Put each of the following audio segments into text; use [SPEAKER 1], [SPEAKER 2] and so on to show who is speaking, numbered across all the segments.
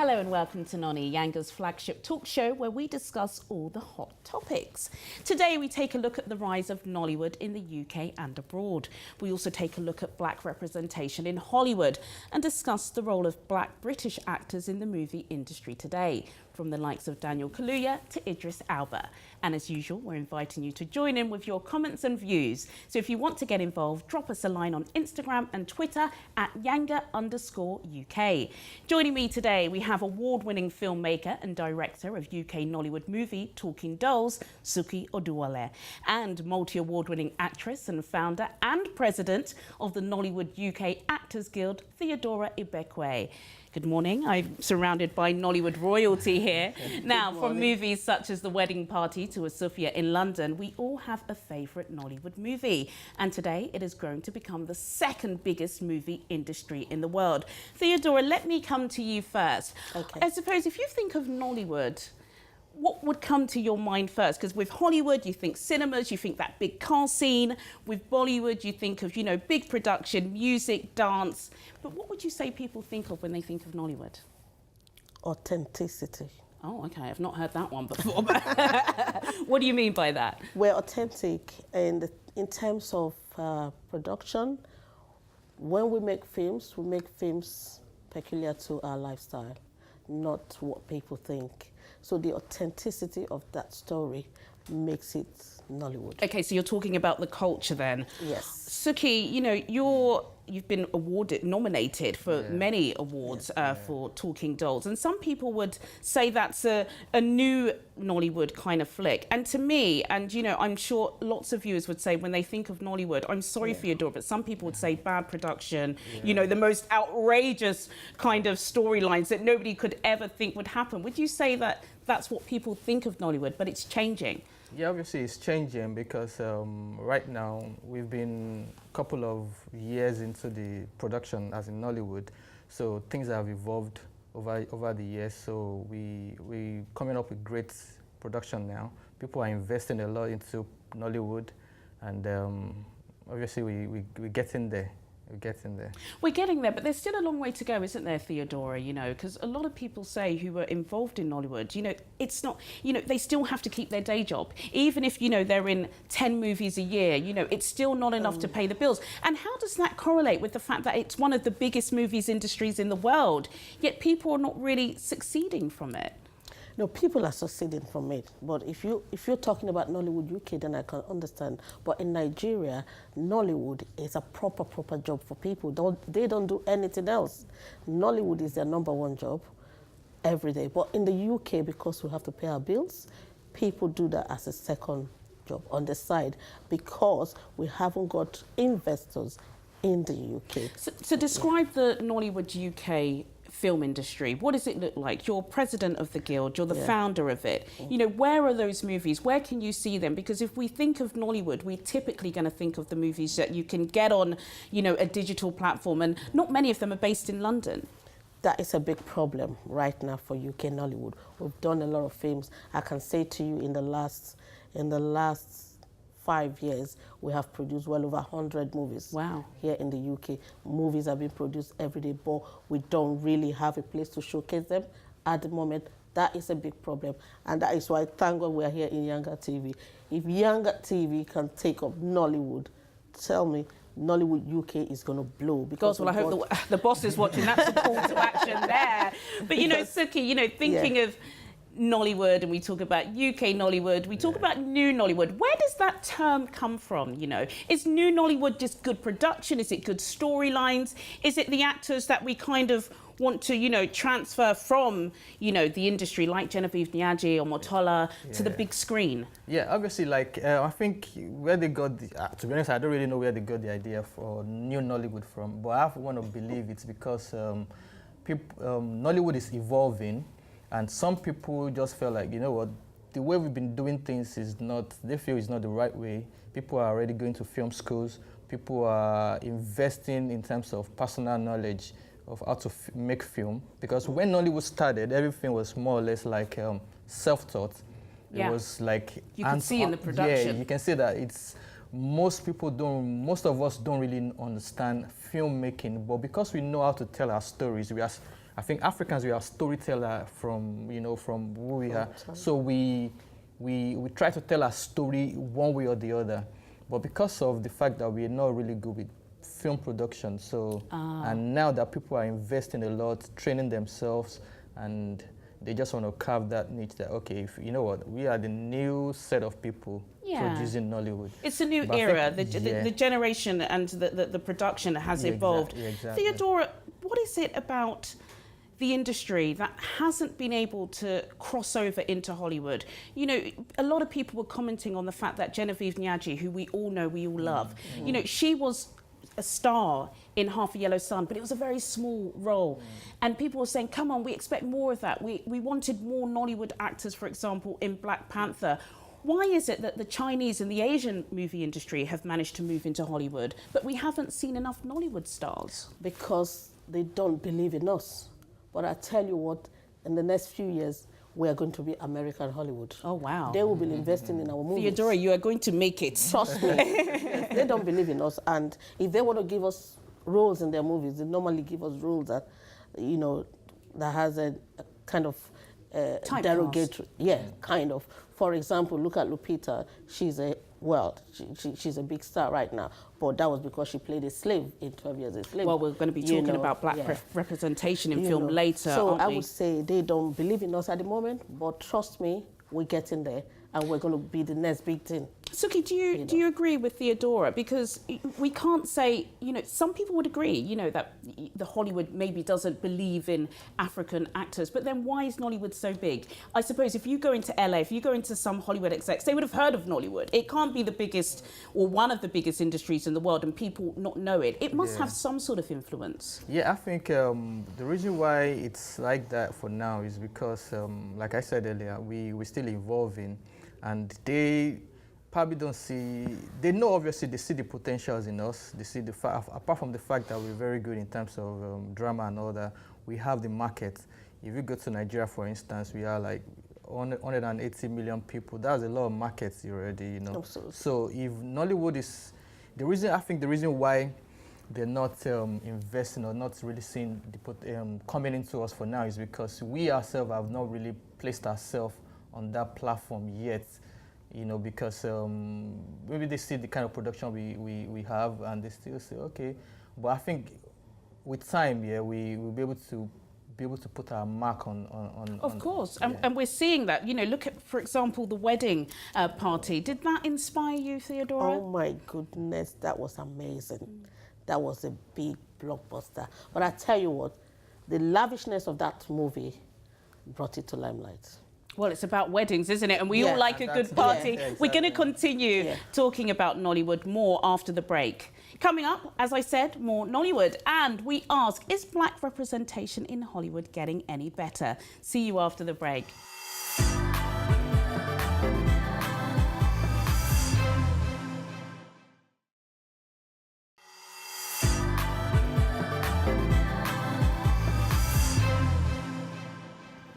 [SPEAKER 1] Hello and welcome to Noni, YANGA's flagship talk show where we discuss all the hot topics. Today we take a look at the rise of Nollywood in the UK and abroad. We also take a look at black representation in Hollywood and discuss the role of black British actors in the movie industry today, from the likes of Daniel Kaluuya to Idris Elba. And as usual, we're inviting you to join in with your comments and views. So if you want to get involved, drop us a line on Instagram and Twitter at YANGA_UK. Joining me today, we have award-winning filmmaker and director of UK Nollywood movie Talking Dolls, Sukie Oduwole, and multi-award-winning actress and founder and president of the Nollywood UK Actors Guild, Theodora Ikenwe. Good morning. I'm surrounded by Nollywood royalty here. Now, from movies such as The Wedding Party to A Sophia in London, we all have a favourite Nollywood movie. And today it has grown to become the second biggest movie industry in the world. Theodora, let me come to you first. Okay. I suppose if you think of Nollywood, what would come to your mind first? Because with Hollywood, you think cinemas, you think that big car scene. With Bollywood, you think of, big production, music, dance. But what would you say people think of when they think of Nollywood?
[SPEAKER 2] Authenticity.
[SPEAKER 1] Oh, okay. I've not heard that one before. What do you mean by that?
[SPEAKER 2] We're authentic in terms of production. When we make films peculiar to our lifestyle, not what people think. So the authenticity of that story makes it Nollywood.
[SPEAKER 1] Okay, so you're talking about the culture then.
[SPEAKER 2] Yes.
[SPEAKER 1] Sukie, you've been nominated for many awards for Talking Dolls, and some people would say that's a new Nollywood kind of flick. And to me, and I'm sure lots of viewers would say when they think of Nollywood, I'm sorry for your door, but some people would say bad production, the most outrageous kind of storylines that nobody could ever think would happen. Would you say that that's what people think of Nollywood, but it's changing?
[SPEAKER 3] Yeah, obviously it's changing because right now we've been a couple of years into the production as in Nollywood, so things have evolved over the years. So we coming up with great production now. People are investing a lot into Nollywood, and obviously we're getting there.
[SPEAKER 1] We're getting there, but there's still a long way to go, isn't there, Theodora? Because a lot of people say who were involved in Nollywood, it's not, they still have to keep their day job. Even if, they're in 10 movies a year, it's still not enough to pay the bills. And how does that correlate with the fact that it's one of the biggest movies industries in the world, yet people are not really succeeding from it?
[SPEAKER 2] No, people are succeeding from it. But if you're talking about Nollywood UK, then I can understand. But in Nigeria, Nollywood is a proper job for people. They don't do anything else. Nollywood is their #1 job every day. But in the UK, because we have to pay our bills, people do that as a second job on the side because we haven't got investors in the UK.
[SPEAKER 1] So describe the Nollywood UK film industry. What does it look like? You're president of the guild, you're the founder of it. Where are those movies? Where can you see them? Because if we think of Nollywood, we're typically going to think of the movies that you can get on, a digital platform, and not many of them are based in London.
[SPEAKER 2] That is a big problem right now for UK Nollywood. We've done a lot of films. I can say to you in the last 5 years, we have produced well over 100 movies.
[SPEAKER 1] Wow.
[SPEAKER 2] Here in the UK. Movies have been produced every day, but we don't really have a place to showcase them at the moment. That is a big problem. And that is why, thank God, we are here in YANGA TV. If YANGA TV can take up Nollywood, tell me, Nollywood UK is going to blow. Because
[SPEAKER 1] I hope the boss is watching. That's a call to action there. But, Sukie, thinking of Nollywood, and we talk about UK Nollywood, we talk about new Nollywood. Where does that term come from, Is new Nollywood just good production? Is it good storylines? Is it the actors that we kind of want to, transfer from, the industry, like Genevieve Nyaji or Motola, to the big screen?
[SPEAKER 3] Yeah, obviously, I think where they got to be honest, I don't really know where they got the idea for new Nollywood from, but I want to believe it's because Nollywood is evolving. And some people just felt like, the way we've been doing things they feel is not the right way. People are already going to film schools. People are investing in terms of personal knowledge of how to make film. Because when Nollywood started, everything was more or less like self-taught. It was like...
[SPEAKER 1] You can see in the production.
[SPEAKER 3] Yeah, you can see that most of us don't really understand filmmaking, but because we know how to tell our stories, I think Africans, we are storyteller from, from who we are. So we try to tell a story one way or the other. But because of the fact that we're not really good with film production, and now that people are investing a lot, training themselves, and they just want to carve that niche that, okay, if, you know what, we are the new set of people producing Nollywood.
[SPEAKER 1] It's a new era. The generation and the production has evolved.
[SPEAKER 3] Exactly.
[SPEAKER 1] Theodora, what is it about the industry that hasn't been able to cross over into Hollywood? You know, a lot of people were commenting on the fact that Genevieve Nnaji, who we all know, we all love, you know, she was a star in Half a Yellow Sun, but it was a very small role. And people were saying, come on, we expect more of that. We wanted more Nollywood actors, for example, in Black Panther. Why is it that the Chinese and the Asian movie industry have managed to move into Hollywood, but we haven't seen enough Nollywood stars?
[SPEAKER 2] Because they don't believe in us. But I tell you what, in the next few years, we are going to be American Hollywood.
[SPEAKER 1] Oh, wow.
[SPEAKER 2] They will be investing in our movies.
[SPEAKER 1] Theodora, you are going to make it.
[SPEAKER 2] Trust me. They don't believe in us. And if they want to give us roles in their movies, they normally give us roles that, you know, that has a kind of derogatory. Yeah, kind of. For example, look at Lupita. She's a big star right now, but that was because she played a slave in 12 Years a Slave.
[SPEAKER 1] Well, we're going to be talking about black representation in film later,
[SPEAKER 2] so
[SPEAKER 1] aren't
[SPEAKER 2] I
[SPEAKER 1] we?
[SPEAKER 2] would say they don't believe in us at the moment, but trust me, we're getting there, and we're going to be the next big thing.
[SPEAKER 1] Sukie, do you agree with Theodora? Because we can't say, you know, some people would agree, you know, that the Hollywood maybe doesn't believe in African actors, but then why is Nollywood so big? I suppose if you go into LA, if you go into some Hollywood execs, they would have heard of Nollywood. It can't be the biggest or one of the biggest industries in the world and people not know it. It must have some sort of influence.
[SPEAKER 3] Yeah, I think the reason why it's like that for now is because, like I said earlier, we're still evolving, and they probably don't see, they know obviously they see the potentials in us, they see the fact, apart from the fact that we're very good in terms of drama and all that, we have the market. If you go to Nigeria, for instance, we are like 180 million people. That's a lot of markets already, you know.
[SPEAKER 2] Absolutely.
[SPEAKER 3] So if Nollywood is, I think the reason why they're not investing or not really seeing the coming into us for now is because we ourselves have not really placed ourselves on that platform yet. You know, because maybe they see the kind of production we have, and they still say, okay. But I think with time, we will be able to put our mark on.
[SPEAKER 1] Of course, and we're seeing that. You know, look at, for example, the wedding party. Did that inspire you, Theodora?
[SPEAKER 2] Oh my goodness, that was amazing. That was a big blockbuster. But I tell you what, the lavishness of that movie brought it to limelight.
[SPEAKER 1] Well, it's about weddings, isn't it? And we all like a good party.
[SPEAKER 3] Yeah, exactly.
[SPEAKER 1] We're going to continue talking about Nollywood more after the break. Coming up, as I said, more Nollywood. And we ask, is black representation in Hollywood getting any better? See you after the break.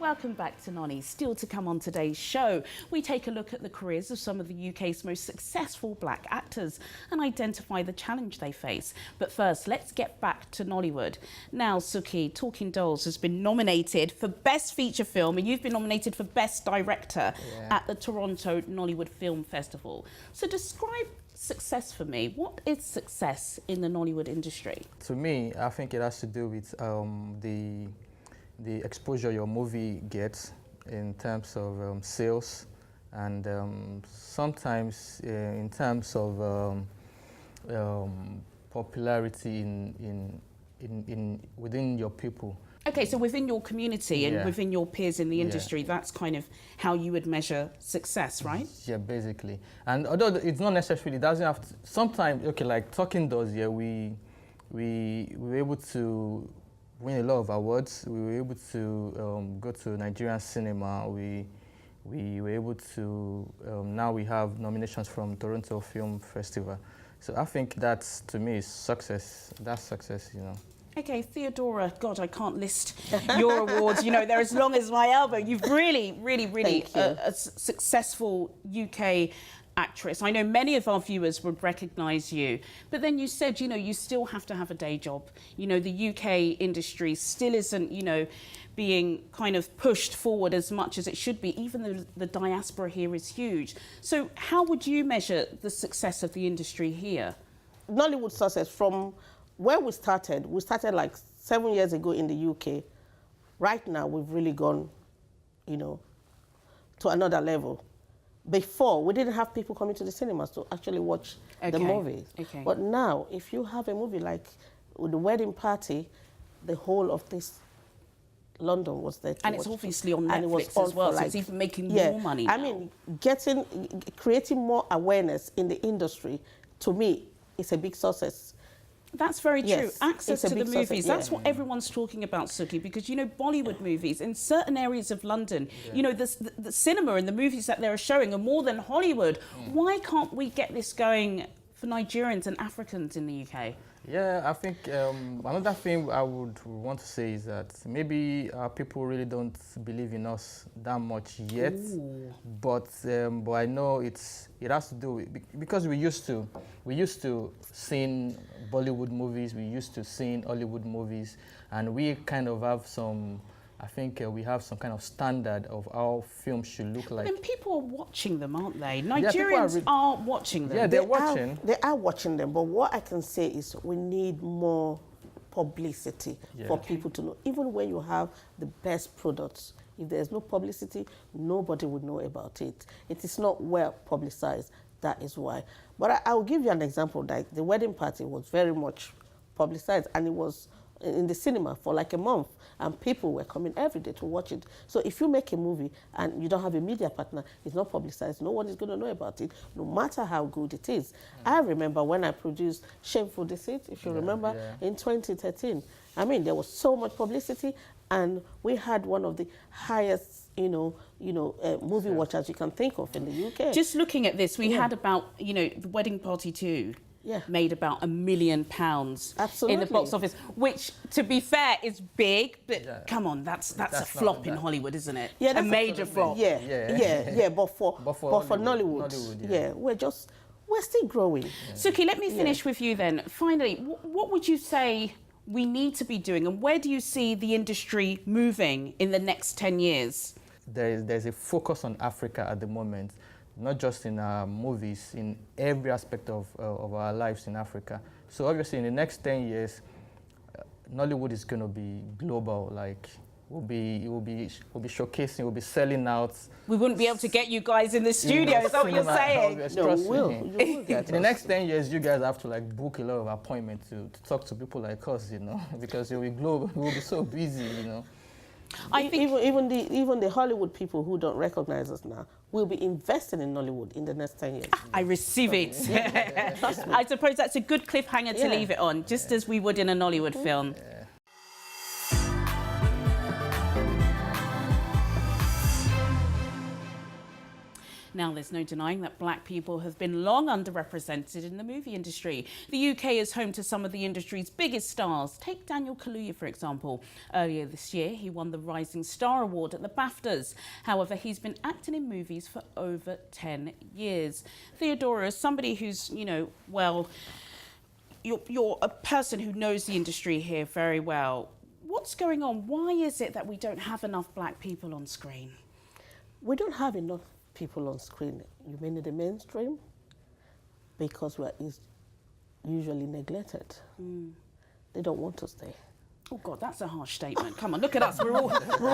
[SPEAKER 1] Welcome back to Noni. Still to come on today's show, we take a look at the careers of some of the UK's most successful black actors and identify the challenge they face. But first, let's get back to Nollywood. Now, Sukie, Talking Dolls has been nominated for Best Feature Film, and you've been nominated for Best Director at the Toronto Nollywood Film Festival. So describe success for me. What is success in the Nollywood industry? To
[SPEAKER 3] me, I think it has to do with the exposure your movie gets in terms of sales, and sometimes in terms of popularity within your people.
[SPEAKER 1] Okay, so within your community and within your peers in the industry, that's kind of how you would measure success, right?
[SPEAKER 3] Yeah, basically. And although it's not necessarily, it doesn't have to, sometimes, okay, like Talking Dolls, we were able to win a lot of awards. We were able to go to Nigerian cinema. We were able to, now we have nominations from Toronto Film Festival. So I think that's, to me, is success. That's success, you know.
[SPEAKER 1] Okay, Theodora, God, I can't list your awards. You know, they're as long as my elbow. You've really a successful UK actress. I know many of our viewers would recognise you, but then you said, you know, you still have to have a day job. You know, the UK industry still isn't, you know, being kind of pushed forward as much as it should be, even though the diaspora here is huge. So how would you measure the success of the industry here?
[SPEAKER 2] Nollywood success, from where we started like 7 years ago in the UK. Right now, we've really gone, you know, to another level. Before, we didn't have people coming to the cinemas to actually watch the movies. Okay. But now, if you have a movie like with the wedding party, the whole of this London was there to
[SPEAKER 1] and
[SPEAKER 2] watch.
[SPEAKER 1] It's obviously on Netflix as well, so it's even making more money now.
[SPEAKER 2] I mean, creating more awareness in the industry, to me, is a big success.
[SPEAKER 1] That's very true.
[SPEAKER 2] Yes,
[SPEAKER 1] access to the movies,
[SPEAKER 2] success,
[SPEAKER 1] that's what everyone's talking about, Sukie, because, you know, Bollywood movies in certain areas of London, you know, the cinema and the movies that they're showing are more than Hollywood. Why can't we get this going for Nigerians and Africans in the UK?
[SPEAKER 3] Yeah, I think another thing I would want to say is that maybe people really don't believe in us that much yet. But I know it has to do with, because we used to seeing Bollywood movies, we used to seeing Hollywood movies, and we kind of have some. I think we have some kind of standard of how films should look like. And
[SPEAKER 1] people are watching them, aren't they? Nigerians are watching them.
[SPEAKER 3] Yeah, they're watching.
[SPEAKER 2] They are watching them, but what I can say is we need more publicity for people to know. Even when you have the best products, if there's no publicity, nobody would know about it. It is not well publicized. That is why. But I'll give you an example. Like the wedding party was very much publicized, and it was in the cinema for like a month, and people were coming every day to watch it. So if you make a movie and you don't have a media partner, it's not publicized, no one is going to know about it, no matter how good it is. I remember when I produced Shameful Deceit, if you remember, in 2013. I mean, there was so much publicity, and we had one of the highest, movie watchers you can think of in the UK.
[SPEAKER 1] Just looking at this, we had about, the Wedding Party 2. Made about £1 million in the box office, which, to be fair, is big. But come on, that's a flop in Hollywood, isn't it?
[SPEAKER 2] Yeah,
[SPEAKER 1] a major flop.
[SPEAKER 2] But for Nollywood, we're still growing.
[SPEAKER 1] Sukie, let me finish with you then. Finally, what would you say we need to be doing, and where do you see the industry moving in the next 10 years?
[SPEAKER 3] There's a focus on Africa at the moment. Not just in our movies, in every aspect of our lives in Africa. So obviously in the next 10 years, Nollywood is going to be global. Like we'll be showcasing, we'll be selling out. We
[SPEAKER 1] wouldn't be able to get you guys in the studio, is that what you're saying?
[SPEAKER 2] No, we will.
[SPEAKER 3] In the next 10 years, you guys have to like book a lot of appointments to talk to people like us, because you'll be global, we'll be so busy,
[SPEAKER 2] I think even the Hollywood people who don't recognize us now will be investing in Nollywood in the next 10 years.
[SPEAKER 1] I receive it. I suppose that's a good cliffhanger to leave it on, just as we would in a Nollywood film. Now, there's no denying that black people have been long underrepresented in the movie industry. The UK is home to some of the industry's biggest stars. Take Daniel Kaluuya, for example. Earlier this year, he won the Rising Star Award at the BAFTAs. However, he's been acting in movies for over 10 years. Theodora, somebody who's, you're a person who knows the industry here very well. What's going on? Why is it that we don't have enough black people on screen?
[SPEAKER 2] We don't have enough people on screen. You mean in the mainstream? Because we're usually neglected. They don't want to stay.
[SPEAKER 1] Oh God, that's a harsh statement. Come on, look at us. We're all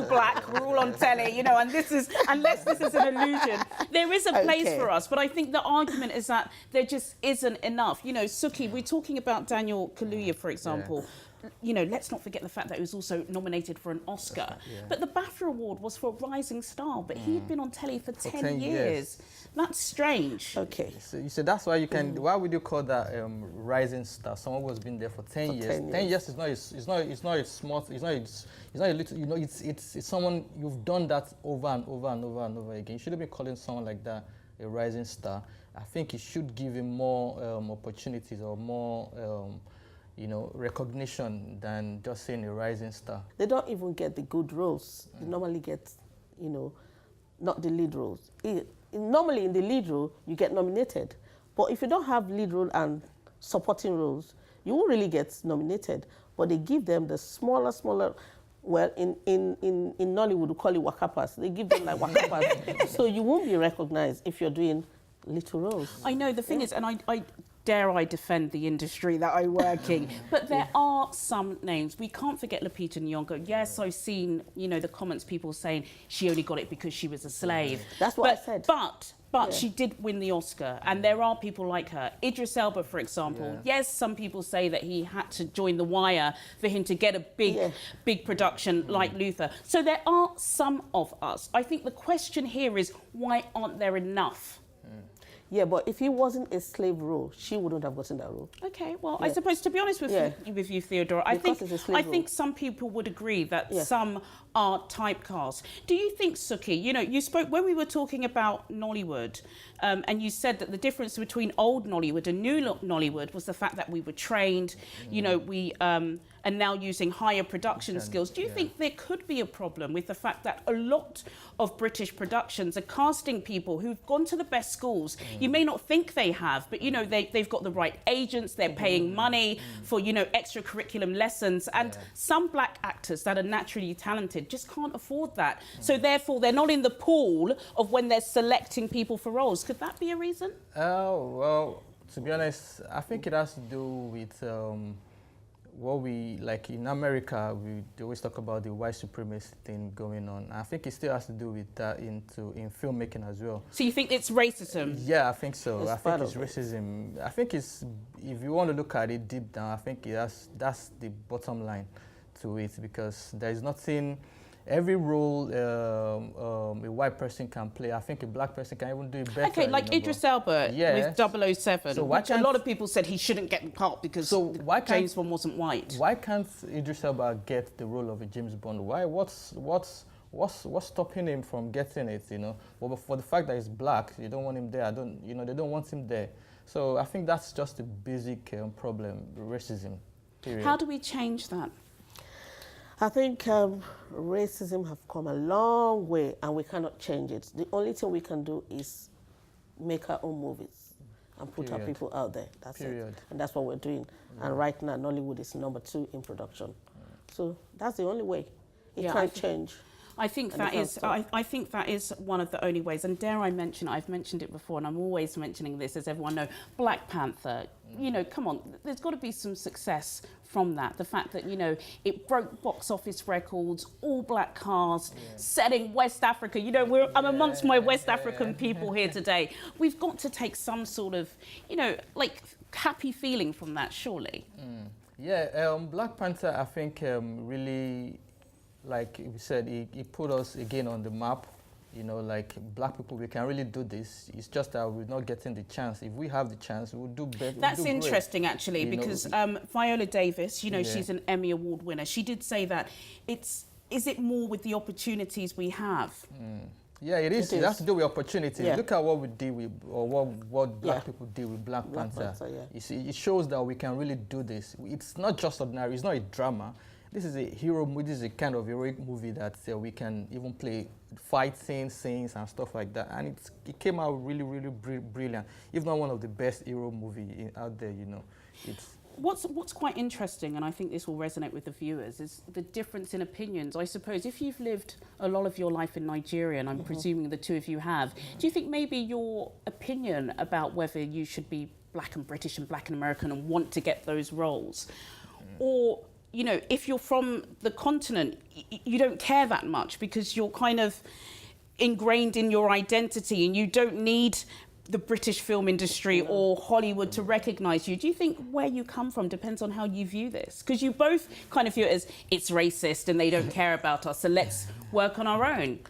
[SPEAKER 1] black. We're all on telly, and this is, unless this is an illusion, there is a place for us. But I think the argument is that there just isn't enough. Sukie, we're talking about Daniel Kaluuya, for example. Let's not forget the fact that he was also nominated for an Oscar. But the BAFTA Award was for Rising Star, but he'd been on telly for 10 years. That's strange.
[SPEAKER 2] Okay.
[SPEAKER 3] So you said that's why you can. Why would you call that Rising Star? Someone who's been there for 10 years. 10 years is not. It's not a small. It's not a little. It's someone you've done that over and over and over and over again. You shouldn't be calling someone like that a rising star. I think you should give him more opportunities or more. Recognition than just saying a rising star.
[SPEAKER 2] They don't even get the good roles. They normally get, not the lead roles. normally in the lead role, you get nominated. But if you don't have lead role and supporting roles, you won't really get nominated. But they give them the smaller, well, in Nollywood, we call it wakapas. They give them like wakapas. So you won't be recognized if you're doing little roles.
[SPEAKER 1] I know, the thing is, and I dare I defend the industry that I work in, but there are some names. We can't forget Lupita Nyong'o. Yes, I've seen, you know, the comments people saying she only got it because she was a slave.
[SPEAKER 2] That's what I said.
[SPEAKER 1] But she did win the Oscar, and there are people like her. Idris Elba, for example. Yes, some people say that he had to join The Wire for him to get a big production like Luther. So there are some of us. I think the question here is, why aren't there enough?
[SPEAKER 2] Yeah, but if he wasn't a slave role, she wouldn't have gotten that role.
[SPEAKER 1] Okay, well, I suppose, to be honest with you, Theodora, I think some people would agree that some are typecast. Do you think, Sukie, you know, you spoke when we were talking about Nollywood, and you said that the difference between old Nollywood and new Nollywood was the fact that we were trained, you know, we are now using higher production skills. Do you think there could be a problem with the fact that a lot of British productions are casting people who've gone to the best schools? You may not think they have, but, you know, they've got the right agents, they're paying money for, you know, extracurriculum lessons, and some black actors that are naturally talented just can't afford that. So therefore, they're not in the pool of when they're selecting people for roles. Could that be a reason?
[SPEAKER 3] Well, to be honest, I think it has to do with what we, like in America, they always talk about the white supremacy thing going on. I think it still has to do with that in filmmaking as well.
[SPEAKER 1] So you think it's racism?
[SPEAKER 3] Yeah, I think so. I think it's racism. I think it's, if you want to look at it deep down, I think that's the bottom line to it, because there is nothing. Every role a white person can play, I think a black person can even do it better.
[SPEAKER 1] Okay, like Idris Elba with 007,
[SPEAKER 3] so
[SPEAKER 1] which a lot of people said he shouldn't get the part because James Bond wasn't white.
[SPEAKER 3] Why can't Idris Elba get the role of a James Bond? Why? What's stopping him from getting it? You know, well, for the fact that he's black, you don't want him there. They don't want him there. So I think that's just a basic problem, racism. Period.
[SPEAKER 1] How do we change that?
[SPEAKER 2] I think racism have come a long way and we cannot change it. The only thing we can do is make our own movies and put our people out there. That's it. And that's what we're doing. And right now, Nollywood is #2 in production. So that's the only way. It can't change.
[SPEAKER 1] I think that is. I think that is one of the only ways. And dare I mention, I've mentioned it before, and I'm always mentioning this, as everyone knows. Black Panther. You know, come on. There's got to be some success from that. The fact that, you know, it broke box office records, all black cast, set in West Africa. You know, I'm amongst my West African people here today. We've got to take some sort of, you know, like happy feeling from that, surely.
[SPEAKER 3] Yeah, Black Panther, I think, really. Like we said, it put us again on the map. You know, like black people, we can really do this. It's just that we're not getting the chance. If we have the chance, we'll do better.
[SPEAKER 1] That's interesting, actually, because Viola Davis, you know, she's an Emmy Award winner. She did say that is it more with the opportunities we have?
[SPEAKER 3] Yeah, it is. It has to do with opportunities. Look at what we did with, or what black people did with Black Panther. You see, it shows that we can really do this. It's not just ordinary. It's not a drama. This is a hero movie. This is a kind of heroic movie that we can even play fight scenes and stuff like that. And it came out really, really brilliant. If not one of the best hero movie out there, you know.
[SPEAKER 1] What's quite interesting, and I think this will resonate with the viewers, is the difference in opinions. I suppose if you've lived a lot of your life in Nigeria, and I'm presuming the two of you have, do you think maybe your opinion about whether you should be black and British and black and American and want to get those roles, or, you know, if you're from the continent, you don't care that much because you're kind of ingrained in your identity and you don't need the British film industry or Hollywood to recognise you? Do you think where you come from depends on how you view this? Because you both kind of view it as it's racist and they don't care about us, so let's work on our own.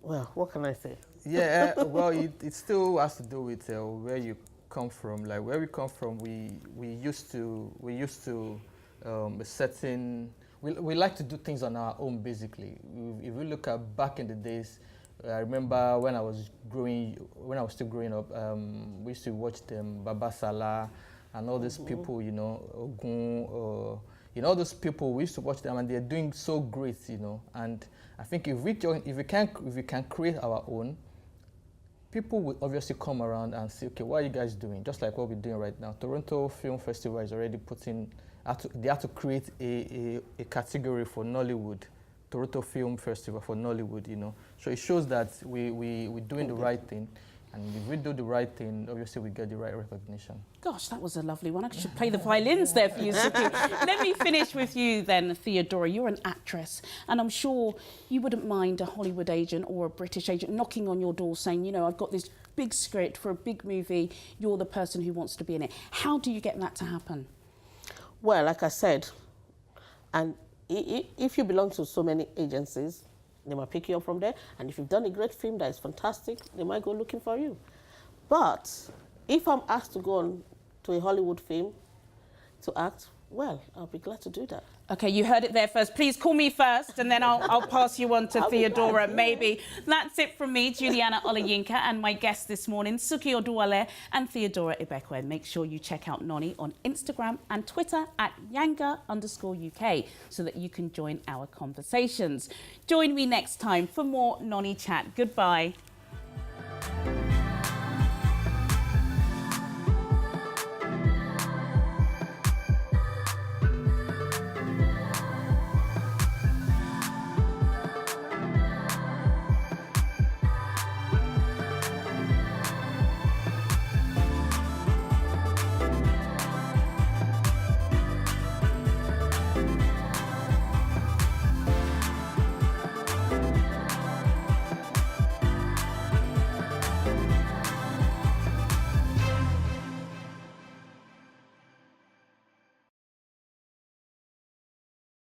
[SPEAKER 2] Well, what can I say?
[SPEAKER 3] Yeah, well, it still has to do with where you come from. Like where we come from, we used to a certain. We like to do things on our own, basically. If we look at back in the days, I remember when I was still growing up, we used to watch them, Baba Salah, and all these people, you know, Ogun, you know, those people, we used to watch them and they're doing so great, you know. And I think if we can create our own, people will obviously come around and say, okay, what are you guys doing? Just like what we're doing right now. Toronto Film Festival is already putting, they have to create a category for Nollywood, Toronto Film Festival for Nollywood, you know. So it shows that we're doing the right thing. And if we do the right thing, obviously we get the right recognition. Gosh,
[SPEAKER 1] that was a lovely one. I should play the violins there for you, Sukie. Let me finish with you then, Theodora. You're an actress, and I'm sure you wouldn't mind a Hollywood agent or a British agent knocking on your door saying, you know, I've got this big script for a big movie. You're the person who wants to be in it. How do you get that to happen?
[SPEAKER 2] Well, like I said, and if you belong to so many agencies, they might pick you up from there. And if you've done a great film that is fantastic, they might go looking for you. But if I'm asked to go on to a Hollywood film to act, well, I'll be glad to do that.
[SPEAKER 1] OK, you heard it there first. Please call me first, and then I'll pass you on to Theodora, maybe. That's it from me, Juliana Olayinka, and my guests this morning, Sukie Oduwole and Theodora Ibekwe. Make sure you check out Noni on Instagram and Twitter at YANGA_UK so that you can join our conversations. Join me next time for more Noni Chat. Goodbye.